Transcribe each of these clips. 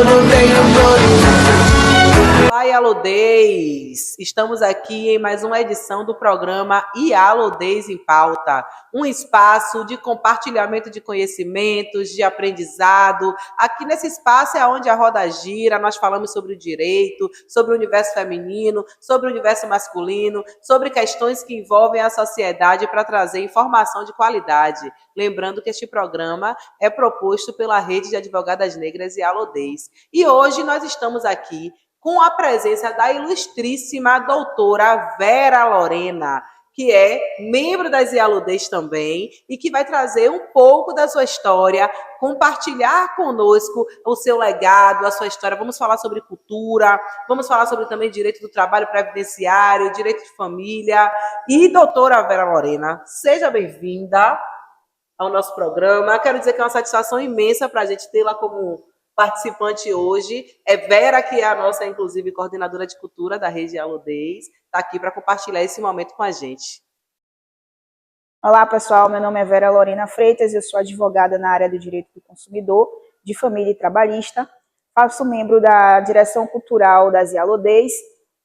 não tenho choro. Olá, Ialodês! Estamos aqui em mais uma edição do programa Ialodês em Pauta, um espaço de compartilhamento de conhecimentos, de aprendizado. Aqui nesse espaço é onde a roda gira, nós falamos sobre o direito, sobre o universo feminino, sobre o universo masculino, sobre questões que envolvem a sociedade para trazer informação de qualidade. Lembrando que este programa é proposto pela Rede de Advogadas Negras Ialodês. E hoje nós estamos aqui com a presença da ilustríssima doutora Vera Lorena, que é membro das Ialodês também e que vai trazer um pouco da sua história, compartilhar conosco o seu legado, a sua história. Vamos falar sobre cultura, vamos falar sobre também direito do trabalho previdenciário, direito de família. E doutora Vera Lorena, seja bem-vinda ao nosso programa. Quero dizer que é uma satisfação imensa para a gente tê-la como participante hoje. É Vera, que é a nossa, inclusive, coordenadora de cultura da Rede Ialodês, está aqui para compartilhar esse momento com a gente. Olá, pessoal. Meu nome é Vera Lorena Freitas, eu sou advogada na área do direito do consumidor, de família e trabalhista, faço membro da direção cultural das Ialodês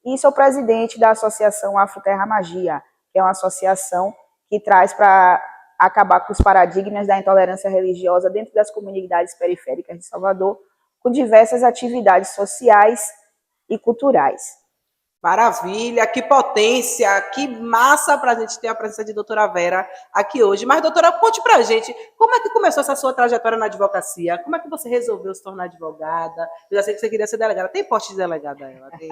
e sou presidente da Associação Afroterra Magia, que é uma associação que traz para acabar com os paradigmas da intolerância religiosa dentro das comunidades periféricas de Salvador, com diversas atividades sociais e culturais. Maravilha, que potência, que massa para a gente ter a presença de doutora Vera aqui hoje. Mas, doutora, conte para a gente, como é que começou essa sua trajetória na advocacia? Como é que você resolveu se tornar advogada? Eu já sei que você queria ser delegada. Tem poste de delegada ela? Tem.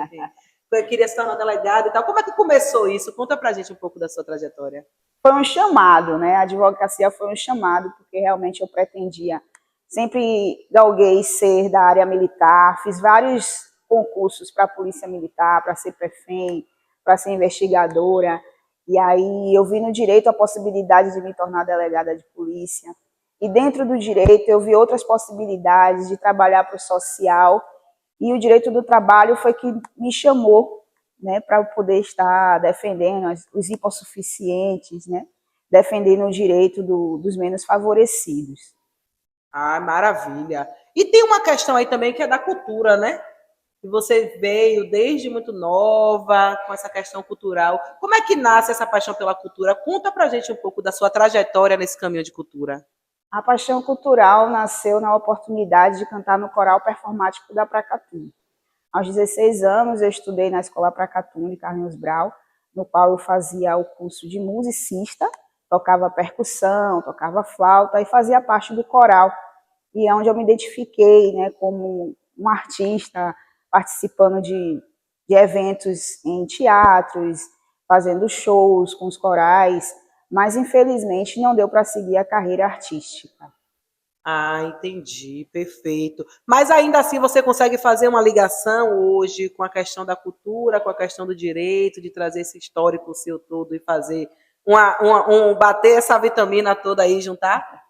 Eu queria se tornar delegada e tal. Como é que começou isso? Conta para a gente um pouco da sua trajetória. Foi um chamado, né? A advocacia foi um chamado, porque realmente eu pretendia. Sempre galguei ser da área militar, fiz vários concursos para a Polícia Militar, para ser prefeita, para ser investigadora. E aí eu vi no direito a possibilidade de me tornar delegada de polícia. E dentro do direito eu vi outras possibilidades de trabalhar para o social. E o direito do trabalho foi que me chamou, né, para poder estar defendendo os hipossuficientes, né, defendendo o direito dos menos favorecidos. Ah, maravilha. E tem uma questão aí também que é da cultura, né? Que você veio desde muito nova com essa questão cultural. Como é que nasce essa paixão pela cultura? Conta pra gente um pouco da sua trajetória nesse caminho de cultura. A paixão cultural nasceu na oportunidade de cantar no coral performático da Pracatum. Aos 16 anos, eu estudei na Escola Pracatum de Carlinhos Brau, no qual eu fazia o curso de musicista, tocava percussão, tocava flauta e fazia parte do coral. E é onde eu me identifiquei, né, como um artista, participando de eventos em teatros, fazendo shows com os corais, mas infelizmente não deu para seguir a carreira artística. Ah, entendi, perfeito. Mas ainda assim você consegue fazer uma ligação hoje com a questão da cultura, com a questão do direito, de trazer esse histórico seu todo e fazer bater essa vitamina toda aí, juntar?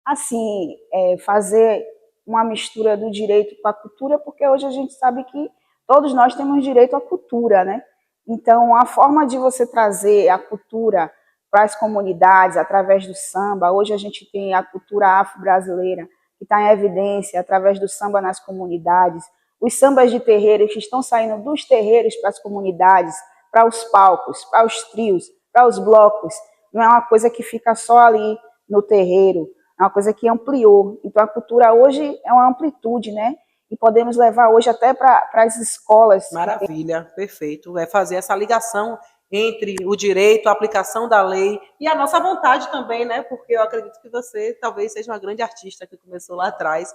Assim, fazer uma mistura do direito com a cultura, porque hoje a gente sabe que todos nós temos direito à cultura, né? Então, a forma de você trazer a cultura para as comunidades, através do samba, hoje a gente tem a cultura afro-brasileira, que está em evidência através do samba nas comunidades, os sambas de terreiros que estão saindo dos terreiros para as comunidades, para os palcos, para os trios, para os blocos, não é uma coisa que fica só ali no terreiro, é uma coisa que ampliou. Então, a cultura hoje é uma amplitude, né? E podemos levar hoje até para as escolas. Maravilha, perfeito. É fazer essa ligação entre o direito, a aplicação da lei e a nossa vontade também, né? Porque eu acredito que você talvez seja uma grande artista que começou lá atrás.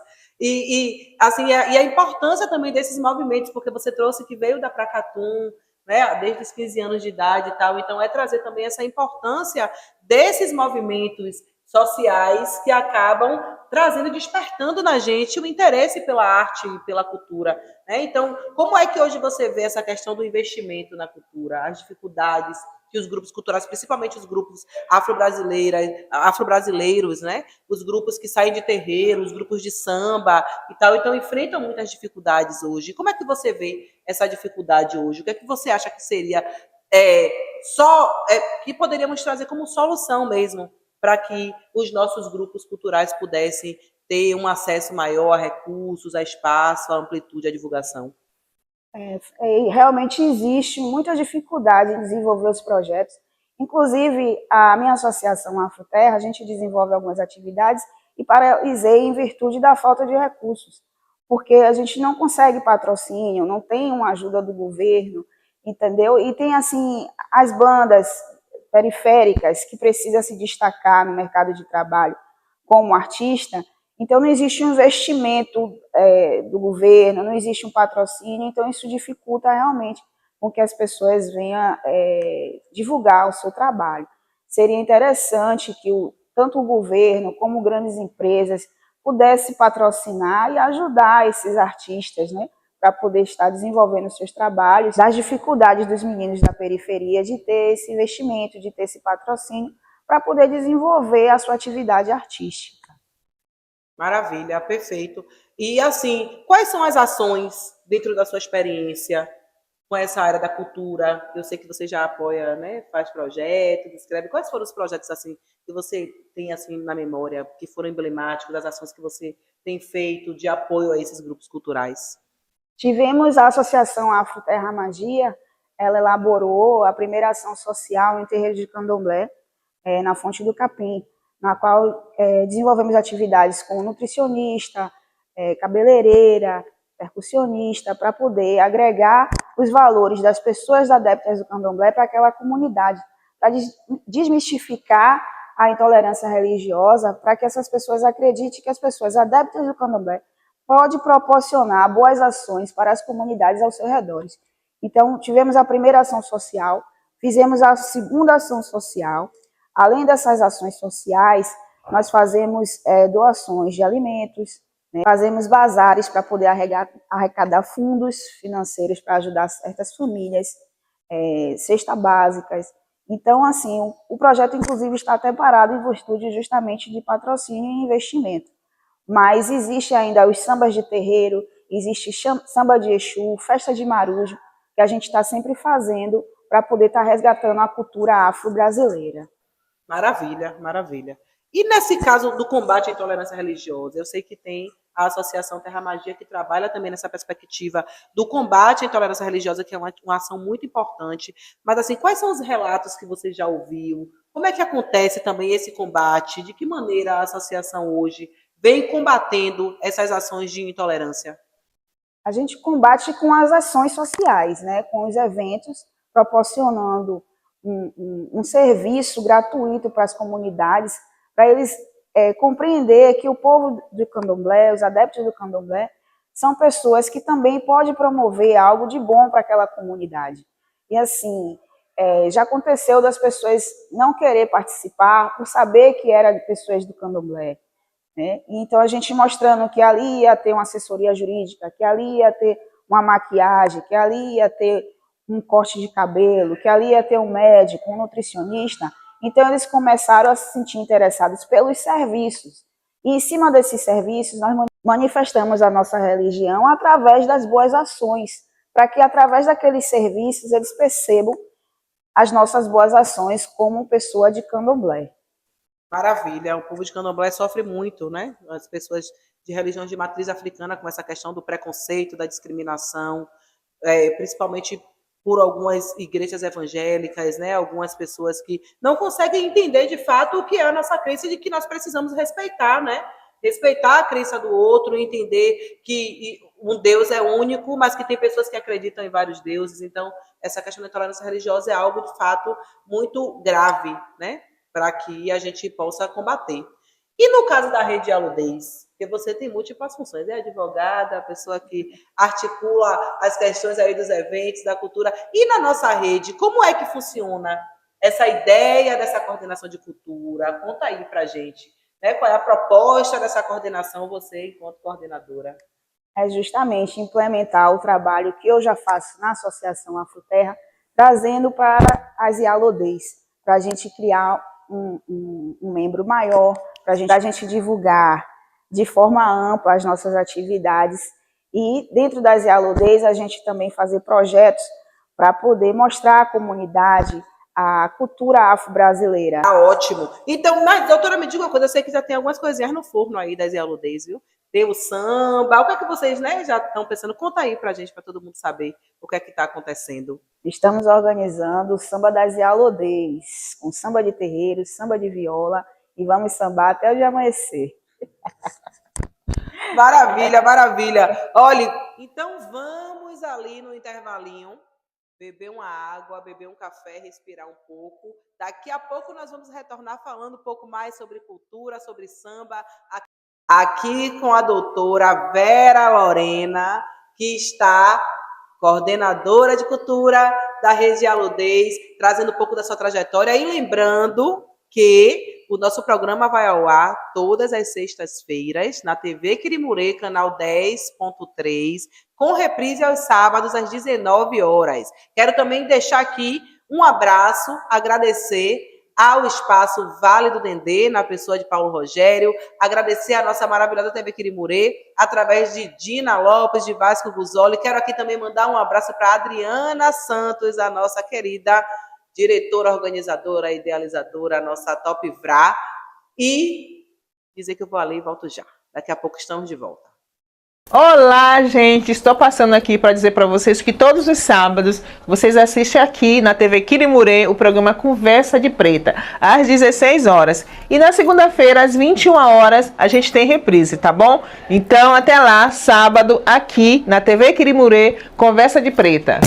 Assim, e a importância também desses movimentos, porque você trouxe que veio da Pracatum, né, desde os 15 anos de idade e tal. Então, é trazer também essa importância desses movimentos sociais que acabam trazendo, despertando na gente o interesse pela arte e pela cultura, né? Então, como é que hoje você vê essa questão do investimento na cultura, as dificuldades que os grupos culturais, principalmente os grupos afro-brasileiros, né? Os grupos que saem de terreiro, os grupos de samba e tal, então enfrentam muitas dificuldades hoje. Como é que você vê essa dificuldade hoje? O que é que você acha que seria que poderíamos trazer como solução mesmo para que os nossos grupos culturais pudessem ter um acesso maior a recursos, a espaço, a amplitude, a divulgação? Realmente existe muita dificuldade em desenvolver os projetos. Inclusive, a minha associação Afroterra, a gente desenvolve algumas atividades e paralisei em virtude da falta de recursos, porque a gente não consegue patrocínio, não tem uma ajuda do governo, entendeu? E tem, assim, as bandas periféricas que precisam se destacar no mercado de trabalho como artista, então não existe um investimento do governo, não existe um patrocínio, então isso dificulta realmente com que as pessoas venham divulgar o seu trabalho. Seria interessante que tanto o governo como grandes empresas pudessem patrocinar e ajudar esses artistas, né, para poder estar desenvolvendo seus trabalhos, das dificuldades dos meninos da periferia de ter esse investimento, de ter esse patrocínio, para poder desenvolver a sua atividade artística. Maravilha, perfeito. E assim, quais são as ações dentro da sua experiência com essa área da cultura? Eu sei que você já apoia, né? Faz projetos, escreve. Quais foram os projetos assim que você tem assim na memória, que foram emblemáticos, das ações que você tem feito de apoio a esses grupos culturais? Tivemos a Associação Afroterra Magia, ela elaborou a primeira ação social em terreiro de candomblé, na Fonte do Capim, na qual desenvolvemos atividades com nutricionista, cabeleireira, percussionista, para poder agregar os valores das pessoas adeptas do candomblé para aquela comunidade, para desmistificar a intolerância religiosa, para que essas pessoas acreditem que as pessoas adeptas do candomblé podem proporcionar boas ações para as comunidades ao seu redor. Então, tivemos a primeira ação social, fizemos a segunda ação social. Além dessas ações sociais, nós fazemos doações de alimentos, né? Fazemos bazares para poder arrecadar fundos financeiros para ajudar certas famílias, cestas básicas. Então, assim, o projeto, inclusive, está até parado em virtude justamente de patrocínio e investimento. Mas existe ainda os sambas de terreiro, existe samba de Exu, festa de Marujo, que a gente está sempre fazendo para poder estar resgatando a cultura afro-brasileira. Maravilha, maravilha. E nesse caso do combate à intolerância religiosa, eu sei que tem a Associação Terra Magia que trabalha também nessa perspectiva do combate à intolerância religiosa, que é uma ação muito importante. Mas assim, quais são os relatos que você já ouviu? Como é que acontece também esse combate? De que maneira a associação hoje vem combatendo essas ações de intolerância? A gente combate com as ações sociais, né, com os eventos, proporcionando um serviço gratuito para as comunidades, para eles compreender que o povo do candomblé, os adeptos do candomblé, são pessoas que também podem promover algo de bom para aquela comunidade. E assim, já aconteceu das pessoas não querer participar por saber que era de pessoas do candomblé, né? Então a gente mostrando que ali ia ter uma assessoria jurídica, que ali ia ter uma maquiagem, que ali ia ter um corte de cabelo, que ali ia ter um médico, um nutricionista. Então eles começaram a se sentir interessados pelos serviços. E em cima desses serviços nós manifestamos a nossa religião através das boas ações, para que através daqueles serviços eles percebam as nossas boas ações como pessoa de candomblé. Maravilha, o povo de Candomblé sofre muito, né? As pessoas de religiões de matriz africana com essa questão do preconceito, da discriminação, principalmente por algumas igrejas evangélicas, né? Algumas pessoas que não conseguem entender de fato o que é a nossa crença, de que nós precisamos respeitar, né? Respeitar a crença do outro, entender que um Deus é único, mas que tem pessoas que acreditam em vários deuses. Então, essa questão da intolerância religiosa é algo de fato muito grave, né? Para que a gente possa combater. E no caso da rede de aludez, que você tem múltiplas funções, é advogada, a pessoa que articula as questões aí dos eventos, da cultura, e na nossa rede, como é que funciona essa ideia dessa coordenação de cultura? Conta aí pra gente, né? Qual é a proposta dessa coordenação, você enquanto coordenadora? É justamente implementar o trabalho que eu já faço na Associação Afroterra, trazendo para as IALODEs, para a gente criar um membro maior, para a gente divulgar de forma ampla as nossas atividades e dentro das IALODEs a gente também fazer projetos para poder mostrar à comunidade a cultura afro-brasileira. Tá ótimo. Então, mas, doutora, me diga uma coisa, eu sei que já tem algumas coisinhas no forno aí das Yaludez, viu? Tem o samba, o que é que vocês, né, já estão pensando? Conta aí pra gente, pra todo mundo saber o que é que tá acontecendo. Estamos organizando o Samba das Yalodês, com samba de terreiro, samba de viola, e vamos sambar até o dia amanhecer. Maravilha, maravilha. Olha, então vamos ali no intervalinho, beber uma água, beber um café, respirar um pouco. Daqui a pouco nós vamos retornar falando um pouco mais sobre cultura, sobre samba, aqui com a doutora Vera Lorena, que está coordenadora de cultura da Rede Yaludez, trazendo um pouco da sua trajetória e lembrando que o nosso programa vai ao ar todas as sextas-feiras na TV Quirimurê, canal 10.3, com reprise aos sábados às 19 horas. Quero também deixar aqui um abraço, agradecer ao Espaço Vale do Dendê, na pessoa de Paulo Rogério, agradecer a nossa maravilhosa TV Quirimurê, através de Dina Lopes, de Vasco Guzoli. Quero aqui também mandar um abraço para Adriana Santos, a nossa querida diretora, organizadora, idealizadora, a nossa Top Vrá, e dizer que eu vou ali e volto já. Daqui a pouco estamos de volta. Olá, gente! Estou passando aqui para dizer para vocês que todos os sábados vocês assistem aqui na TV Quirimurê o programa Conversa de Preta, às 16 horas. E na segunda-feira, às 21 horas, a gente tem reprise, tá bom? Então, até lá, sábado, aqui na TV Quirimurê, Conversa de Preta.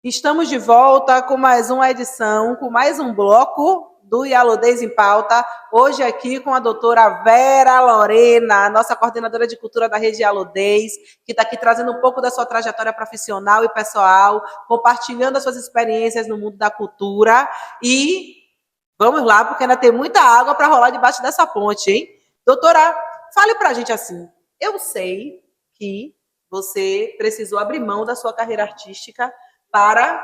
Estamos de volta com mais uma edição, com mais um bloco do Yaludez em Pauta. Hoje aqui com a doutora Vera Lorena, nossa coordenadora de cultura da Rede Yaludez, que está aqui trazendo um pouco da sua trajetória profissional e pessoal, compartilhando as suas experiências no mundo da cultura. E vamos lá, porque ainda tem muita água para rolar debaixo dessa ponte, hein? Doutora, fale para a gente assim, eu sei que você precisou abrir mão da sua carreira artística para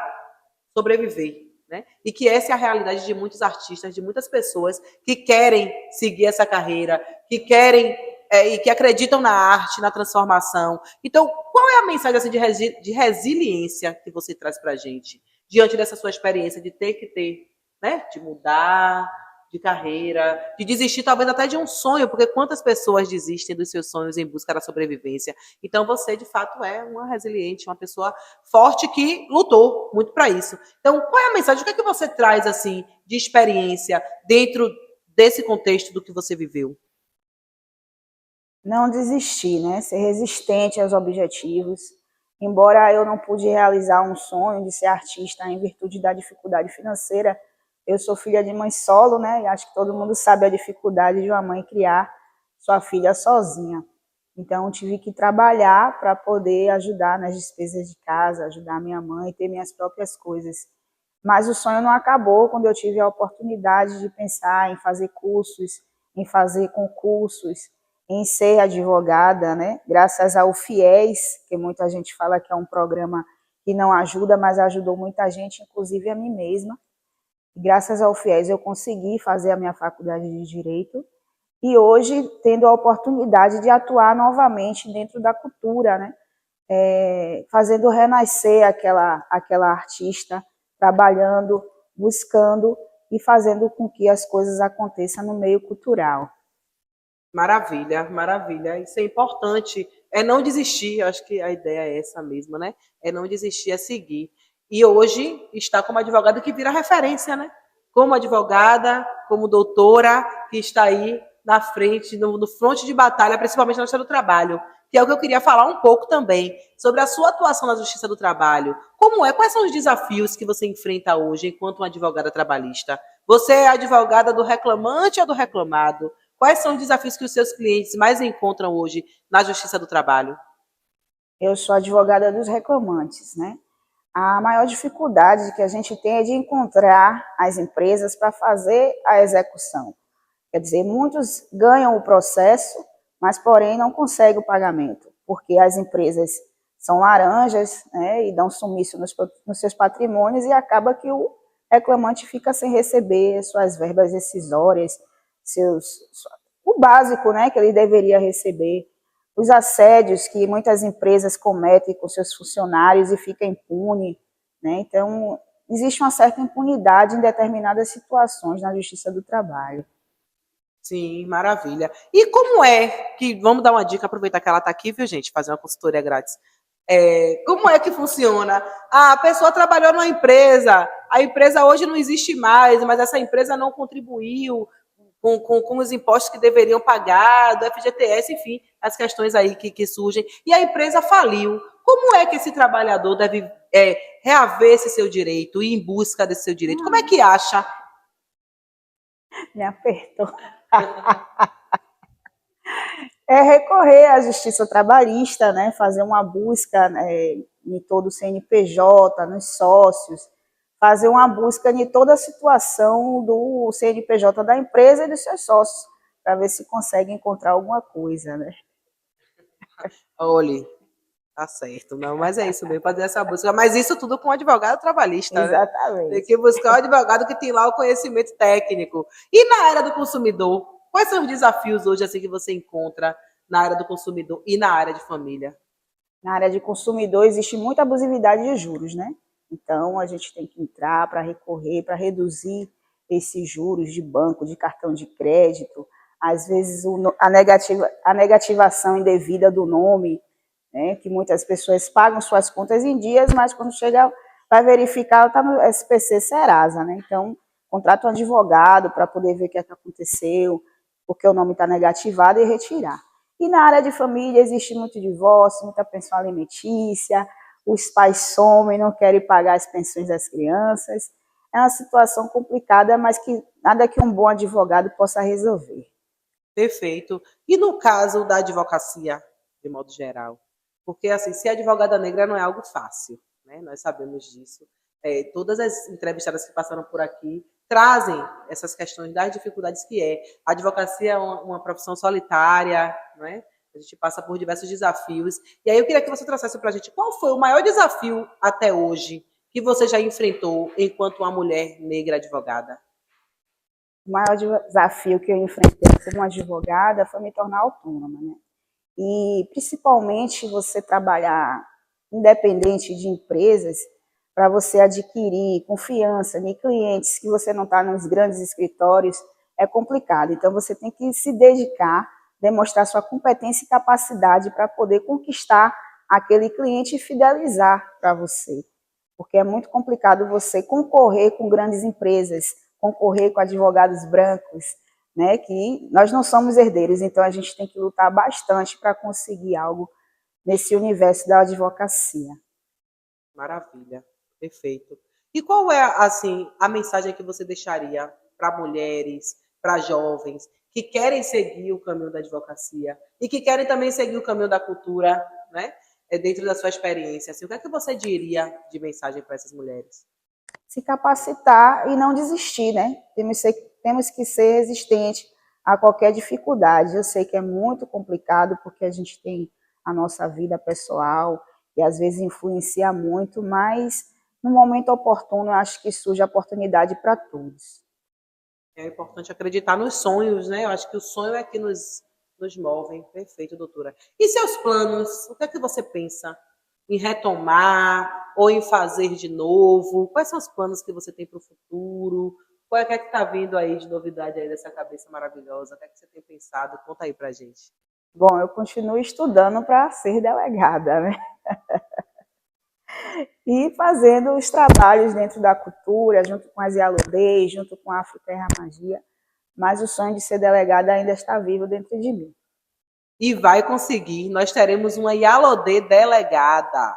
sobreviver, né? E que essa é a realidade de muitos artistas, de muitas pessoas que querem seguir essa carreira, que querem e que acreditam na arte, na transformação. Então, qual é a mensagem assim, de resiliência que você traz para a gente diante dessa sua experiência de ter, né? De mudar de carreira, de desistir talvez até de um sonho, porque quantas pessoas desistem dos seus sonhos em busca da sobrevivência. Então você, de fato, é uma resiliente, uma pessoa forte que lutou muito para isso. Então, qual é a mensagem? O que é que você traz assim de experiência dentro desse contexto do que você viveu? Não desistir, né? Ser resistente aos objetivos. Embora eu não pude realizar um sonho de ser artista em virtude da dificuldade financeira, eu sou filha de mãe solo, né? E acho que todo mundo sabe a dificuldade de uma mãe criar sua filha sozinha. Então, tive que trabalhar para poder ajudar nas despesas de casa, ajudar minha mãe, ter minhas próprias coisas. Mas o sonho não acabou quando eu tive a oportunidade de pensar em fazer cursos, em fazer concursos, em ser advogada, né? Graças ao FIES, que muita gente fala que é um programa que não ajuda, mas ajudou muita gente, inclusive a mim mesma. Graças ao FIES eu consegui fazer a minha faculdade de Direito e hoje tendo a oportunidade de atuar novamente dentro da cultura, né? Fazendo renascer aquela artista, trabalhando, buscando e fazendo com que as coisas aconteçam no meio cultural. Maravilha, maravilha. Isso é importante. É não desistir, eu acho que a ideia é essa mesma, né? É não desistir, é seguir. E hoje está como advogada que vira referência, né? Como advogada, como doutora, que está aí na frente, no fronte de batalha, principalmente na Justiça do Trabalho, que é o que eu queria falar um pouco também, sobre a sua atuação na Justiça do Trabalho. Quais são os desafios que você enfrenta hoje enquanto uma advogada trabalhista? Você é advogada do reclamante ou do reclamado? Quais são os desafios que os seus clientes mais encontram hoje na Justiça do Trabalho? Eu sou advogada dos reclamantes, né? A maior dificuldade que a gente tem é de encontrar as empresas para fazer a execução. Quer dizer, muitos ganham o processo, mas, porém, não conseguem o pagamento, porque as empresas são laranjas, né, e dão sumiço nos seus patrimônios e acaba que o reclamante fica sem receber suas verbas rescisórias, o básico, né, que ele deveria receber. os assédios que muitas empresas cometem com seus funcionários e fica impune, né? Então, existe uma certa impunidade em determinadas situações na Justiça do Trabalho. Sim, maravilha. E como é que, vamos dar uma dica, aproveitar que ela está aqui, viu, gente, fazer uma consultoria grátis. Como é que funciona? A pessoa trabalhou numa empresa, a empresa hoje não existe mais, mas essa empresa não contribuiu com os impostos que deveriam pagar, do FGTS, enfim, as questões aí que surgem, e a empresa faliu. Como é que esse trabalhador deve reaver esse seu direito, ir em busca desse seu direito? Como é que acha? Me apertou. É recorrer à Justiça Trabalhista, né, fazer uma busca em todo o CNPJ, nos sócios, fazer uma busca em toda a situação do CNPJ da empresa e dos seus sócios, para ver se consegue encontrar alguma coisa, né? Olhe, tá certo, não, mas é isso mesmo, fazer essa busca. Mas isso tudo com um advogado trabalhista, né? Exatamente. Tem que buscar um advogado que tem lá o conhecimento técnico. E na área do consumidor, quais são os desafios hoje assim que você encontra na área do consumidor e na área de família? Na área de consumidor existe muita abusividade de juros, né? Então, a gente tem que entrar para recorrer, para reduzir esses juros de banco, de cartão de crédito, às vezes a negativação indevida do nome, né? Que muitas pessoas pagam suas contas em dias, mas quando chega para verificar, está no SPC Serasa, né? Então, contrata um advogado para poder ver o que é que aconteceu, porque o nome está negativado e retirar. E na área de família existe muito divórcio, muita pensão alimentícia, os pais somem, não querem pagar as pensões das crianças. É uma situação complicada, mas que nada que um bom advogado possa resolver. Perfeito. E no caso da advocacia, de modo geral? Porque, assim, ser advogada negra não é algo fácil, né? Nós sabemos disso. Todas as entrevistadas que passaram por aqui trazem essas questões das dificuldades que é. A advocacia é uma profissão solitária, né? A gente passa por diversos desafios. E aí eu queria que você trouxesse para a gente qual foi o maior desafio até hoje que você já enfrentou enquanto uma mulher negra advogada? O maior desafio que eu enfrentei como advogada foi me tornar autônoma, né? E principalmente você trabalhar independente de empresas, para você adquirir confiança em clientes que você não está nos grandes escritórios, é complicado. Então, você tem que se dedicar, demonstrar sua competência e capacidade para poder conquistar aquele cliente e fidelizar para você. Porque é muito complicado você concorrer com grandes empresas, concorrer com advogados brancos, né? Que nós não somos herdeiros, então a gente tem que lutar bastante para conseguir algo nesse universo da advocacia. Maravilha, perfeito. E qual é, assim, a mensagem que você deixaria para mulheres, para jovens que querem seguir o caminho da advocacia e que querem também seguir o caminho da cultura, né? Dentro da sua experiência, assim, o que é que você diria de mensagem para essas mulheres? Se capacitar e não desistir, né? Temos que ser resistentes a qualquer dificuldade. Eu sei que é muito complicado porque a gente tem a nossa vida pessoal e às vezes influencia muito, mas no momento oportuno eu acho que surge a oportunidade para todos. É importante acreditar nos sonhos, né? Eu acho que o sonho é que nos move. Perfeito, doutora. E seus planos? O que é que você pensa em retomar ou em fazer de novo? Quais são os planos que você tem para o futuro? Qual é que está vindo aí de novidade aí dessa cabeça maravilhosa? O que é que você tem pensado? Conta aí pra gente. Bom, eu continuo estudando para ser delegada, né? E fazendo os trabalhos dentro da cultura, junto com as Ialodês, junto com a Afroterra Magia, mas o sonho de ser delegada ainda está vivo dentro de mim. E vai conseguir, nós teremos uma Ialodê delegada.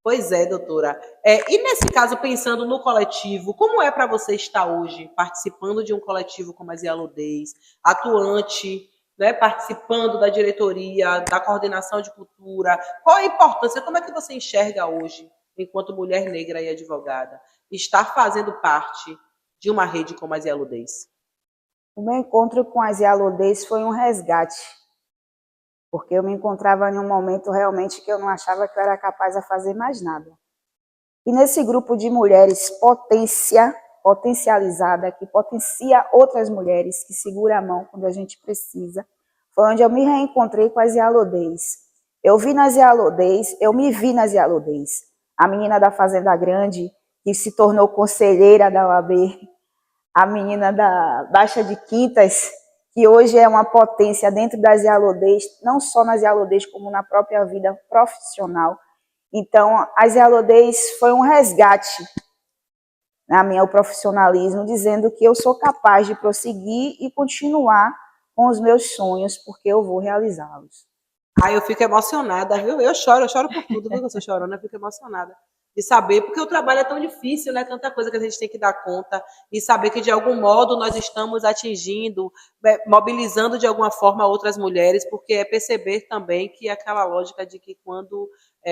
Pois é, doutora. E nesse caso, pensando no coletivo, como é para você estar hoje participando de um coletivo como as Ialodês, atuante, né, participando da diretoria, da coordenação de cultura? Qual a importância, como é que você enxerga hoje, enquanto mulher negra e advogada, estar fazendo parte de uma rede como as Ialodês? O meu encontro com as Ialodês foi um resgate, porque eu me encontrava em um momento realmente que eu não achava que eu era capaz de fazer mais nada. E nesse grupo de mulheres potencializada, que potencia outras mulheres, que segura a mão quando a gente precisa, foi onde eu me reencontrei com as Yalodês. Eu me vi nas Yalodês. A menina da Fazenda Grande, que se tornou conselheira da OAB, a menina da Baixa de Quintas, que hoje é uma potência dentro das Yalodês, não só nas Yalodês, como na própria vida profissional. Então, as Yalodês foi um resgate na minha profissionalismo, dizendo que eu sou capaz de prosseguir e continuar com os meus sonhos, porque eu vou realizá-los. Eu fico emocionada, viu? Eu choro por tudo, viu? Eu sou chorona, eu fico emocionada de saber, porque o trabalho é tão difícil, né? Tanta coisa que a gente tem que dar conta e saber que de algum modo nós estamos atingindo, mobilizando de alguma forma outras mulheres, porque é perceber também que aquela lógica de que quando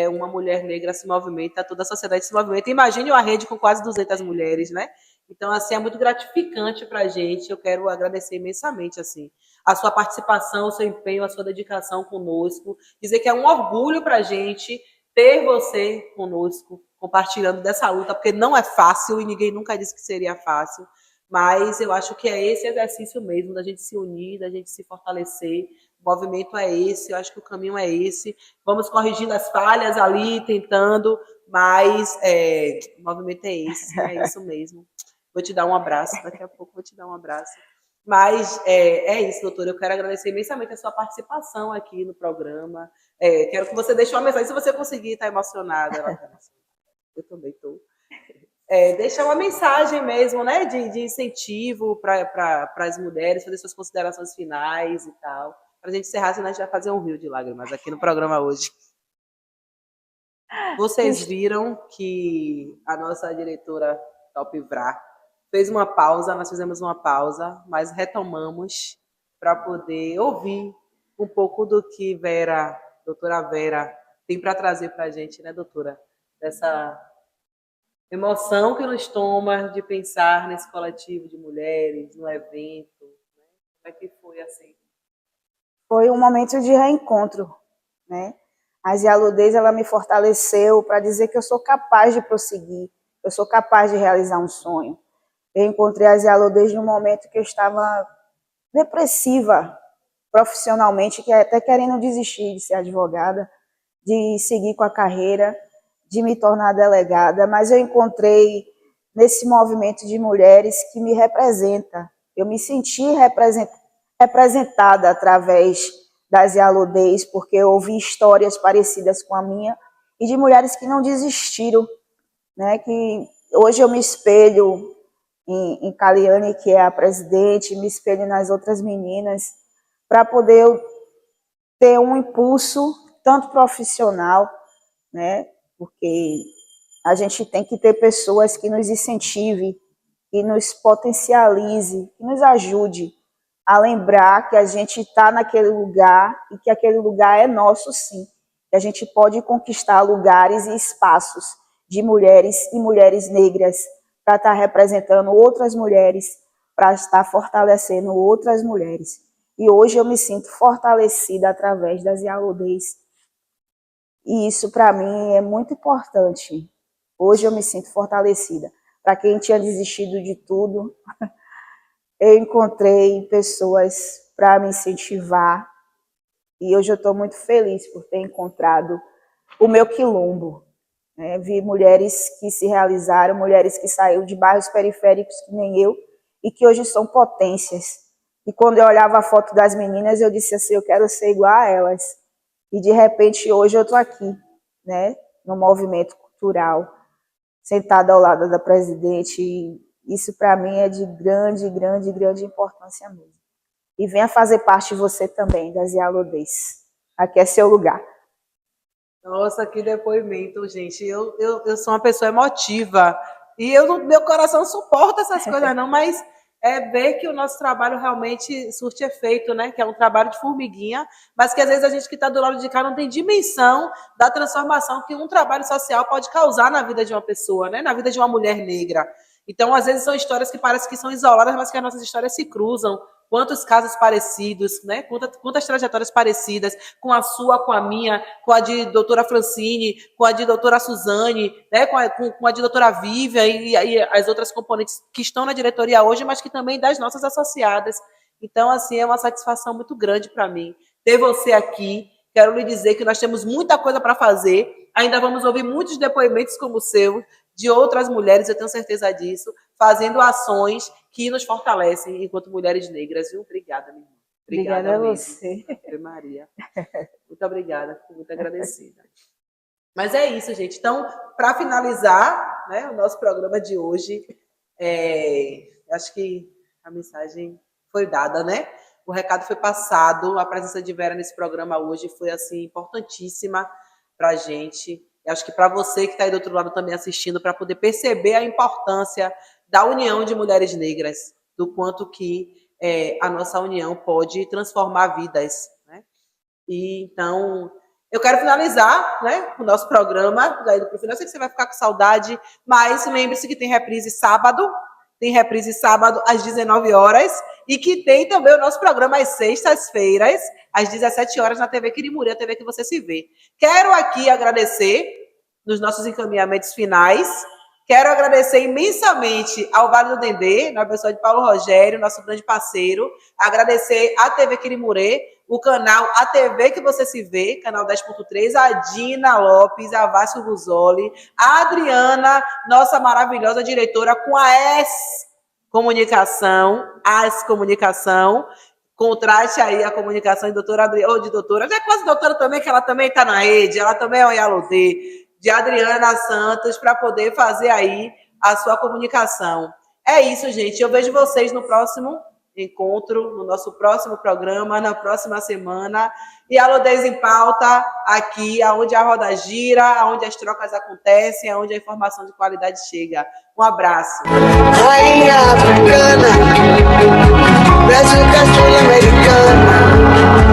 uma mulher negra se movimenta, toda a sociedade se movimenta. Imagine uma rede com quase 200 mulheres, né? Então, assim, é muito gratificante para a gente. Eu quero agradecer imensamente, assim, a sua participação, o seu empenho, a sua dedicação conosco. Dizer que é um orgulho para a gente ter você conosco, compartilhando dessa luta, porque não é fácil e ninguém nunca disse que seria fácil. Mas eu acho que é esse exercício mesmo, da gente se unir, da gente se fortalecer. O movimento é esse, eu acho que o caminho é esse. Vamos corrigindo as falhas ali, tentando, mas o movimento é esse, é isso mesmo. Vou te dar um abraço, daqui a pouco vou te dar um abraço. Mas é isso, doutora. Eu quero agradecer imensamente a sua participação aqui no programa. Quero que você deixe uma mensagem, se você conseguir, está emocionada. Ela tá emocionada. Eu também estou. Deixar uma mensagem mesmo, né, de incentivo para as mulheres, fazer suas considerações finais e tal. Para a gente encerrar, senão a gente vai fazer um rio de lágrimas aqui no programa hoje. Vocês viram que a nossa diretora Top Vrá fez uma pausa, nós fizemos uma pausa, mas retomamos para poder ouvir um pouco do que doutora Vera, tem para trazer para a gente, né, doutora? Dessa emoção que nos toma de pensar nesse coletivo de mulheres, no evento. Né? Como é que foi assim? Foi um momento de reencontro, né? A Yalodês, ela me fortaleceu para dizer que eu sou capaz de prosseguir, eu sou capaz de realizar um sonho. Eu encontrei a Yalodês num momento que eu estava depressiva profissionalmente, que até querendo desistir de ser advogada, de seguir com a carreira, de me tornar delegada, mas eu encontrei nesse movimento de mulheres que me representa. Eu me senti representada através das Yalodês, porque eu ouvi histórias parecidas com a minha e de mulheres que não desistiram, né? Que hoje eu me espelho em Caliane, que é a presidente, me espelho nas outras meninas, para poder ter um impulso tanto profissional, né? Porque a gente tem que ter pessoas que nos incentivem, que nos potencialize, que nos ajude a lembrar que a gente está naquele lugar e que aquele lugar é nosso, sim. Que a gente pode conquistar lugares e espaços de mulheres e mulheres negras para estar representando outras mulheres, para estar fortalecendo outras mulheres. E hoje eu me sinto fortalecida através das Yalodês. E isso, para mim, é muito importante. Hoje eu me sinto fortalecida. Para quem tinha desistido de tudo, eu encontrei pessoas para me incentivar. E hoje eu estou muito feliz por ter encontrado o meu quilombo. Né? Vi mulheres que se realizaram, mulheres que saíram de bairros periféricos que nem eu, e que hoje são potências. E quando eu olhava a foto das meninas, eu disse assim, eu quero ser igual a elas. E de repente hoje eu estou aqui, né, no movimento cultural, sentada ao lado da presidente. E isso para mim é de grande, grande, grande importância mesmo. E venha fazer parte você também das Yalodês. Aqui é seu lugar. Nossa, que depoimento, gente. Eu sou uma pessoa emotiva. E meu coração não suporta essas coisas, não, mas ver que o nosso trabalho realmente surte efeito, né? Que é um trabalho de formiguinha, mas que às vezes a gente que está do lado de cá não tem dimensão da transformação que um trabalho social pode causar na vida de uma pessoa, né? Na vida de uma mulher negra. Então, às vezes, são histórias que parecem que são isoladas, mas que as nossas histórias se cruzam. Quantos casos parecidos, né? Quantas trajetórias parecidas com a sua, com a minha, com a de doutora Francine, com a de doutora Suzane, né? com a de doutora Vívia e as outras componentes que estão na diretoria hoje, mas que também das nossas associadas. Então, assim, é uma satisfação muito grande para mim ter você aqui. Quero lhe dizer que nós temos muita coisa para fazer. Ainda vamos ouvir muitos depoimentos como o seu, de outras mulheres, eu tenho certeza disso, fazendo ações que nos fortalecem enquanto mulheres negras. Viu? Obrigada, minha irmã. Obrigada a mesmo. você. Ave Maria. Muito obrigada, fico muito agradecida. Mas é isso, gente. Então, para finalizar, né, o nosso programa de hoje, acho que a mensagem foi dada, né? O recado foi passado. A presença de Vera nesse programa hoje foi assim importantíssima para a gente. Eu acho que para você que está aí do outro lado também assistindo, para poder perceber a importância da união de mulheres negras, do quanto que a nossa união pode transformar vidas, né? E então eu quero finalizar, né, o nosso programa, já indo para o final. Eu sei que você vai ficar com saudade, mas lembre-se que tem reprise sábado às 19 horas, e que tem também o nosso programa às sextas-feiras, às 17 horas, na TV Quirimuri, a TV que você se vê. Quero aqui agradecer, nos nossos encaminhamentos finais, quero agradecer imensamente ao Vale do Dendê, na pessoa de Paulo Rogério, nosso grande parceiro, agradecer à TV Quirimuri, o canal A TV que você se vê, canal 10.3, a Dina Lopes, a Vácio Guzoli, a Adriana, nossa maravilhosa diretora com a AS Comunicação, contrate aí a comunicação de doutora Adriana, ou de doutora, já é quase doutora também, que ela também está na rede, ela também é um Yalodê, de Adriana Santos, para poder fazer aí a sua comunicação. É isso, gente, eu vejo vocês no próximo encontro, no nosso próximo programa, na próxima semana. E Alodez em Pauta, aqui, onde a roda gira, onde as trocas acontecem, onde a informação de qualidade chega. Um abraço. Rainha africana, Brasil, Castro-Americana.